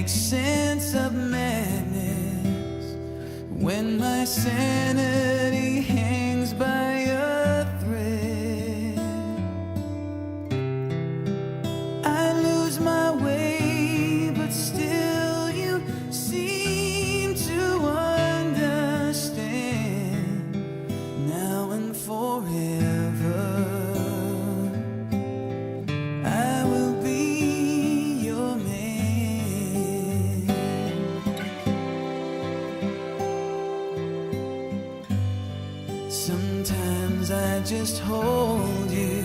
make sense of madness when my sanity hangs by a thread. I lose my way, but still you seem to understand. Now and forever I will be your man. Sometimes I just hold you,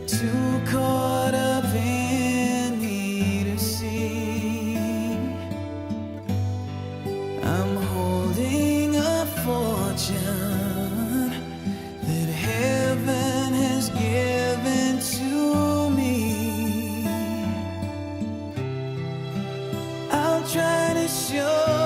too caught up in me to see. I'm holding a fortune that heaven has given to me. I'll try to show